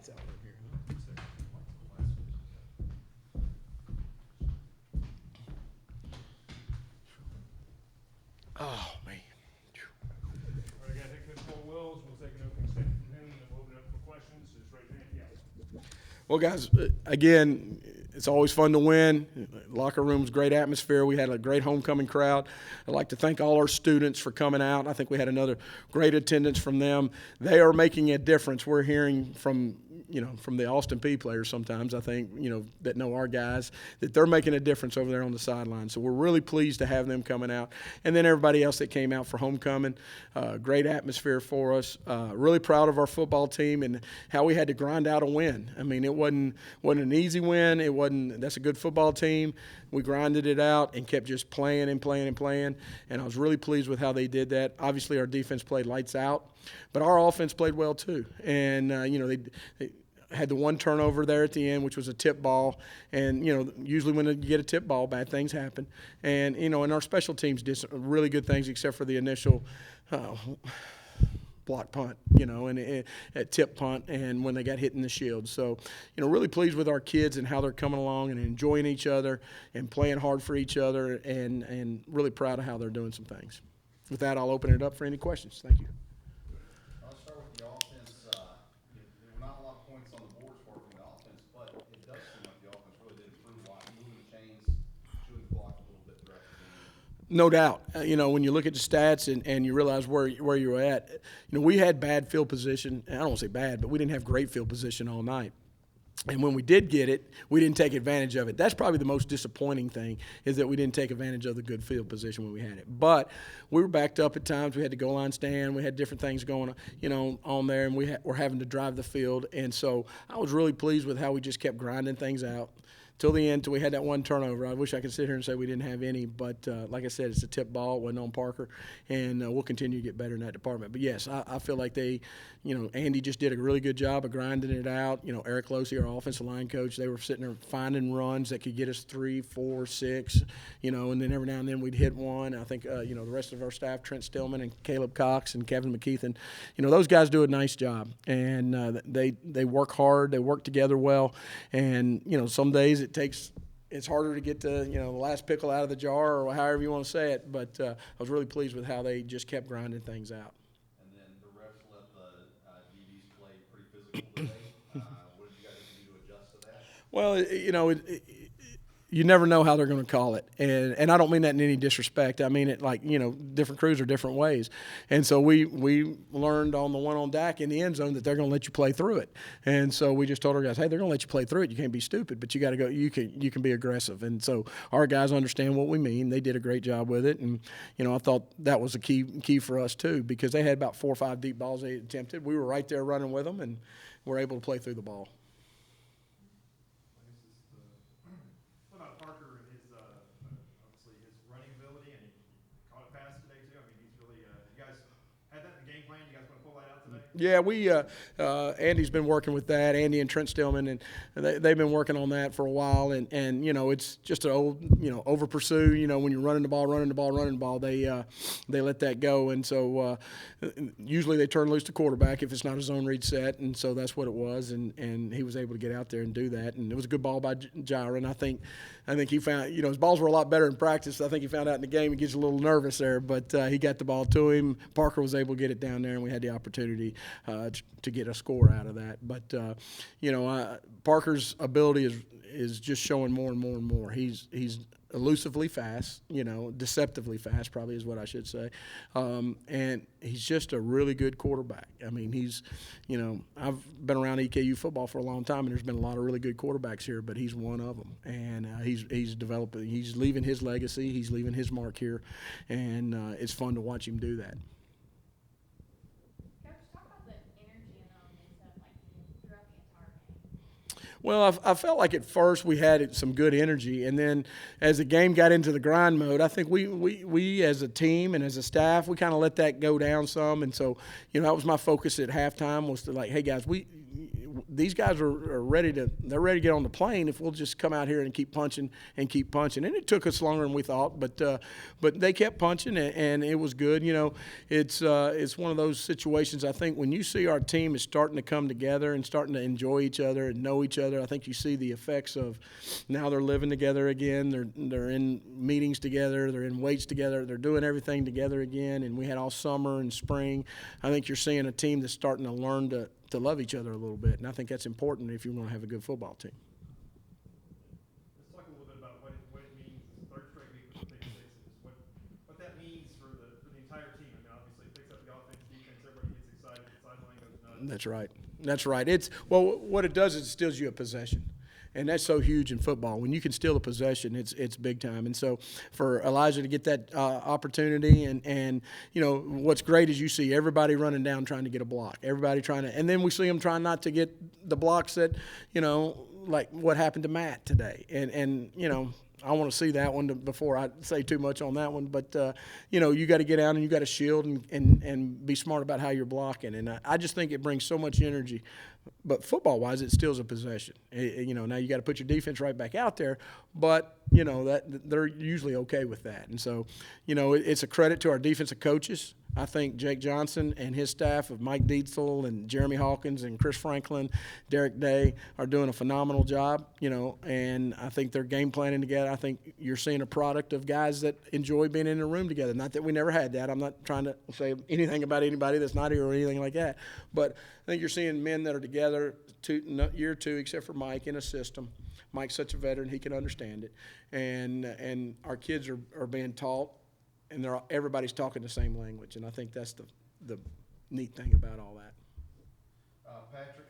lights out over here, huh? Oh, man. All right, guys, take Coach Wills. We'll take an opening statement from him, and then we'll open it up for questions. Just raise your hand. Yeah. Well, guys, again, it's always fun to win. Locker room's great atmosphere. We had a great homecoming crowd. I'd like to thank all our students for coming out. I think we had another great attendance from them. They are making a difference. We're hearing from the Austin P players sometimes, I think, that know our guys, that they're making a difference over there on the sideline. So we're really pleased to have them coming out. And then everybody else that came out for homecoming, great atmosphere for us. Really proud of our football team and how we had to grind out a win. I mean, it wasn't an easy win. That's a good football team. We grinded it out and kept just playing and playing and playing. And I was really pleased with how they did that. Obviously, our defense played lights out, but our offense played well too. And, they had the one turnover there at the end, which was a tip ball. And, usually when you get a tip ball, bad things happen. And, and our special teams did some really good things except for the initial block punt, and at tip punt and when they got hit in the shield. So, really pleased with our kids and how they're coming along and enjoying each other and playing hard for each other and really proud of how they're doing some things. With that, I'll open it up for any questions. Thank you. I'll start with the offense. There were not a lot of points on the boards for the offense, but it does seem like the offense really did improve a lot, moving the chains, chewing the block a little bit throughout the game. No doubt. When you look at the stats and you realize where you're at, we had bad field position. I don't want to say bad, but we didn't have great field position all night. And when we did get it, we didn't take advantage of it. That's probably the most disappointing thing, is that we didn't take advantage of the good field position when we had it. But we were backed up at times. We had to goal line stand. We had different things going on there, and we're having to drive the field. And so I was really pleased with how we just kept grinding things out till the end, till we had that one turnover. I wish I could sit here and say we didn't have any, but like I said, it's a tip ball. It wasn't on Parker, and we'll continue to get better in that department. But, yes, I feel like they, Andy just did a really good job of grinding it out. Eric Losey, our offensive line coach, they were sitting there finding runs that could get us 3, 4, 6, and then every now and then we'd hit one. I think, the rest of our staff, Trent Stillman and Caleb Cox and Kevin McKeithen, those guys do a nice job. And they work hard. They work together well. And, some days it's harder to get the last pickle out of the jar, or however you want to say it, but I was really pleased with how they just kept grinding things out. And then the refs let the DBs play pretty physical today. What did you guys do to adjust to that? Well, you never know how they're going to call it. And I don't mean that in any disrespect. I mean it like, different crews are different ways. And so we learned on the one on Dak in the end zone that they're going to let you play through it. And so we just told our guys, hey, they're going to let you play through it. You can't be stupid, but you got to go. You can be aggressive. And so our guys understand what we mean. They did a great job with it. And, I thought that was a key for us too, because they had about 4 or 5 deep balls they attempted. We were right there running with them, and we're able to play through the ball. Yeah, Andy's been working with that. Andy and Trent Stillman, and they've been working on that for a while. And it's just an old, over pursue. When you're running the ball, they let that go. And so usually they turn loose to quarterback if it's not a zone read set. And so that's what it was. And he was able to get out there and do that. And it was a good ball by Jiren. I think he found, his balls were a lot better in practice. I think he found out in the game he gets a little nervous there, but he got the ball to him. Parker was able to get it down there, and we had the opportunity to get a score out of that. But, Parker's ability is just showing more and more and more. He's elusively fast, deceptively fast probably is what I should say. And he's just a really good quarterback. I mean, I've been around EKU football for a long time, and there's been a lot of really good quarterbacks here, but he's one of them. And he's developing. He's leaving his legacy. He's leaving his mark here, and it's fun to watch him do that. Well, I felt like at first we had some good energy, and then as the game got into the grind mode, I think we as a team and as a staff, we kind of let that go down some. And so, that was my focus at halftime, was to hey guys, these guys are ready to get on the plane if we'll just come out here and keep punching. And it took us longer than we thought, but they kept punching, and it was good. It's one of those situations. I think when you see our team is starting to come together and starting to enjoy each other and know each other, I think you see the effects of now they're living together again. They're in meetings together. They're in weights together. They're doing everything together again. And we had all summer and spring. I think you're seeing a team that's starting to learn to love each other a little bit, and I think that's important if you want to have a good football team. Let's talk a little bit about what it means third straight week with the pick sixes. What that means for the entire team. I mean, obviously, it picks up the offense, defense. Everybody gets excited. The sideline goes nuts. That's right. That's right. What it does is it steals you a possession. And that's so huge in football. When you can steal a possession, it's big time. And so for Elijah to get that opportunity, and what's great is you see everybody running down trying to get a block. Everybody trying to, and then we see them trying not to get the blocks that, like what happened to Matt today. And I want to see that one before I say too much on that one. But, you got to get out and you got to shield and be smart about how you're blocking. And I just think it brings so much energy. But football-wise, it steals a possession. Now you got to put your defense right back out there, but that they're usually okay with that. And so, it's a credit to our defensive coaches. I think Jake Johnson and his staff of Mike Dietzel and Jeremy Hawkins and Chris Franklin, Derek Day are doing a phenomenal job. And I think they're game planning together. I think you're seeing a product of guys that enjoy being in a room together. Not that we never had that. I'm not trying to say anything about anybody that's not here or anything like that, but I think you're seeing men that are together year two, except for Mike, in a system. Mike's such a veteran, he can understand it. And our kids are being taught, and everybody's talking the same language. And I think that's the neat thing about all that. Patrick,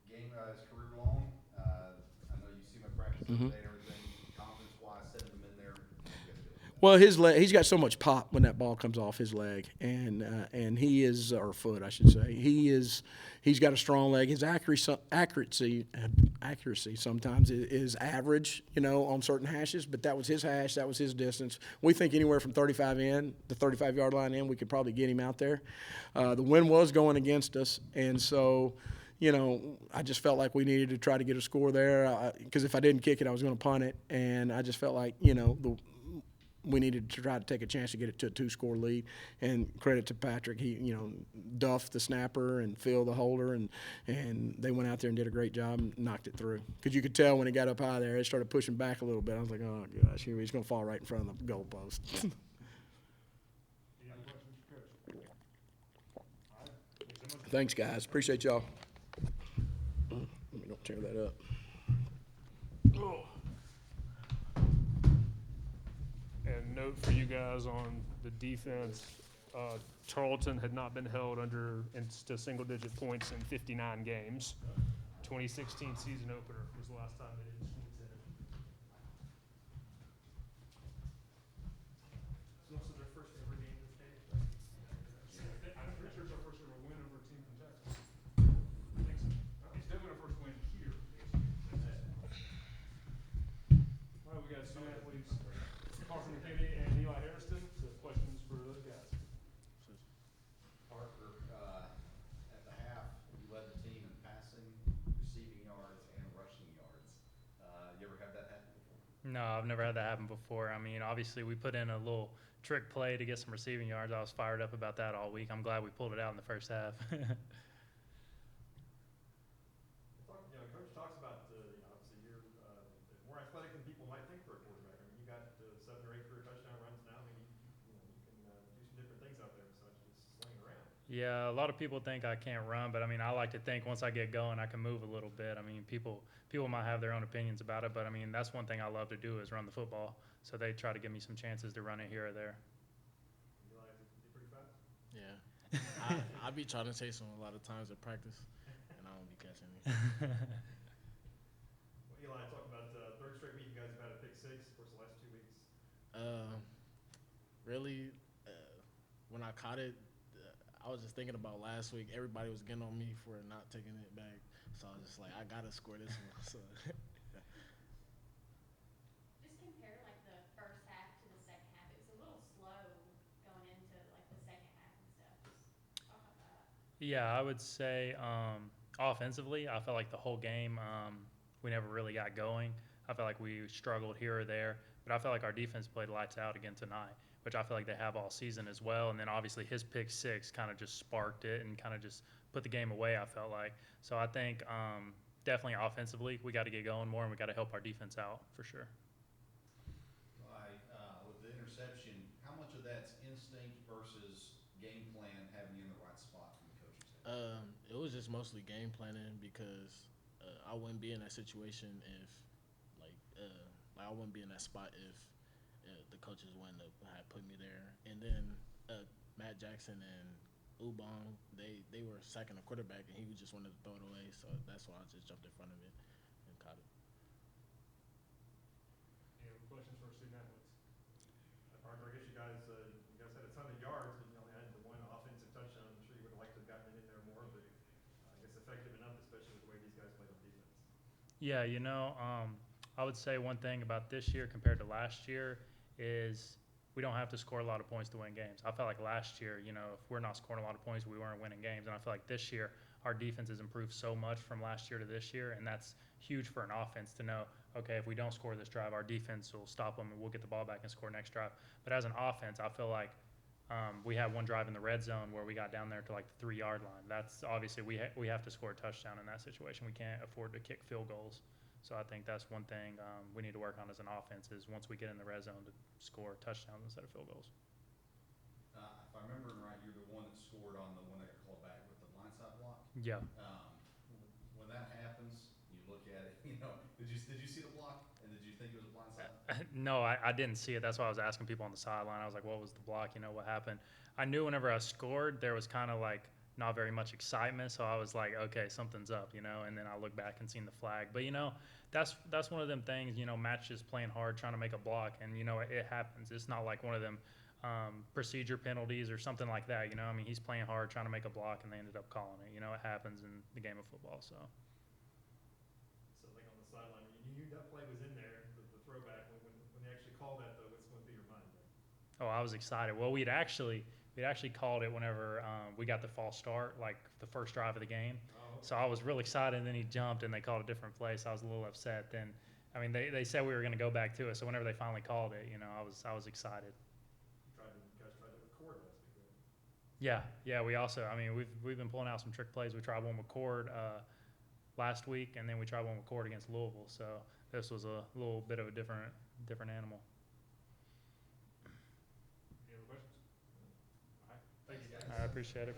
game is career long. I know you see my practice today and everything. Confidence-wise, setting them in there. Well, his leg, he's got so much pop when that ball comes off his leg, and he is, or foot, I should say. He's got a strong leg. His accuracy sometimes is average, on certain hashes. But that was his hash. That was his distance. We think anywhere from 35 in, the 35-yard line in, we could probably get him out there. The wind was going against us, and so. I just felt like we needed to try to get a score there because if I didn't kick it, I was going to punt it, and I just felt like we needed to try to take a chance to get it to a 2-score lead. And credit to Patrick, he duffed the snapper and Phil the holder, and they went out there and did a great job and knocked it through. Because you could tell when it got up high there, it started pushing back a little bit. I was like, oh gosh, he's going to fall right in front of the goal post. Any other questions, Coach? All right. Thanks so much. Thanks, guys. Appreciate y'all. Let me don't tear that up. And note for you guys on the defense, Tarleton had not been held to single-digit points in 59 games. 2016 season opener was the last time they didn't score 10. It's also their first ever game in the state. I'm pretty sure it's our first ever win over a team from Texas. I think so. It's definitely our first win here. All right, we got two athletes. McKinney and Hairston. So questions for those guys? Parker, at the half, you led the team in passing, receiving yards, and rushing yards. You ever had that happen before? No, I've never had that happen before. I mean, obviously we put in a little trick play to get some receiving yards. I was fired up about that all week. I'm glad we pulled it out in the first half. Coach talks about, obviously you're more athletic than people might think for a quarterback. I mean, you got 7 or 8 career touchdown runs now. I mean, you can do some different things out there besides just slinging around. Yeah, a lot of people think I can't run, but I mean, I like to think once I get going, I can move a little bit. I mean, people might have their own opinions about it, but I mean, that's one thing I love to do is run the football. So they try to give me some chances to run it here or there. You like to be pretty fast? Yeah. I be trying to chase him a lot of times at practice, and I don't be catching him. Well, Eli, talk about third straight week. You guys have had a pick 6, of course, the last 2 weeks. Really, when I caught it, I was just thinking about last week. Everybody was getting on me for not taking it back, so I was just like, I gotta score this one. So. Just compare like the first half to the second half. It was a little slow going into like the second half and stuff. Just talk about that. Yeah, I would say Offensively, I felt like the whole game, we never really got going. I felt like we struggled here or there, but I felt like our defense played lights out again tonight, which I feel like they have all season as well. And then obviously his pick six kind of just sparked it and kind of just put the game away, I felt like. So I think definitely offensively, we got to get going more and we got to help our defense out for sure. With the interception, how much of that's instinct versus game plan having you in the right spot from the coaching staff? It was just mostly game planning because I wouldn't be in that situation if, like I wouldn't be in that spot if the coaches wouldn't have put me there. And then Matt Jackson and Ubong, they were sacking the quarterback, and he just wanted to throw it away. So that's why I just jumped in front of it and caught it. Any other questions for student athletes? Parker, I guess you guys had a ton of yards, but you only had the one offensive touchdown. I'm sure you would have liked to have gotten it in there more, but I guess effective enough, especially with the way these guys played on defense. Yeah, I would say one thing about this year compared to last year is we don't have to score a lot of points to win games. I felt like last year, if we're not scoring a lot of points, we weren't winning games. And I feel like this year, our defense has improved so much from last year to this year, and that's huge for an offense to know, okay, if we don't score this drive, our defense will stop them and we'll get the ball back and score next drive. But as an offense, I feel like we had one drive in the red zone where we got down there to like the 3-yard line. That's obviously we have to score a touchdown in that situation. We can't afford to kick field goals. So I think that's one thing we need to work on as an offense is once we get in the red zone to score touchdowns instead of field goals. If I remember right, you're the one that scored on the one that got called back with the blindside block. Yeah. When that happens, you look at it. Did you see the block, and did you think it was a blindside? No, I didn't see it. That's why I was asking people on the sideline. I was like, what was the block? What happened? I knew whenever I scored, there was kind of like not very much excitement. So I was like, okay, something's up, and then I look back and seen the flag. But, that's one of them things, Matt's just playing hard, trying to make a block. And, it happens. It's not like one of them procedure penalties or something like that. He's playing hard, trying to make a block, and they ended up calling it. It happens in the game of football. So like on the sideline, you knew that play was in there, the throwback. When they actually called that, though, what's going through your mind? Oh, I was excited. Well, we'd actually called it whenever we got the false start, like the first drive of the game. Oh, okay. So I was real excited, and then he jumped, and they called a different play, so I was a little upset. Then, they said we were going to go back to it, so whenever they finally called it, I was excited. You guys tried to record last week, right? Yeah. We also, we've been pulling out some trick plays. We tried one with Cord last week, and then we tried one with Cord against Louisville. So this was a little bit of a different animal. Any other questions? All right. Thank you, guys. I appreciate it.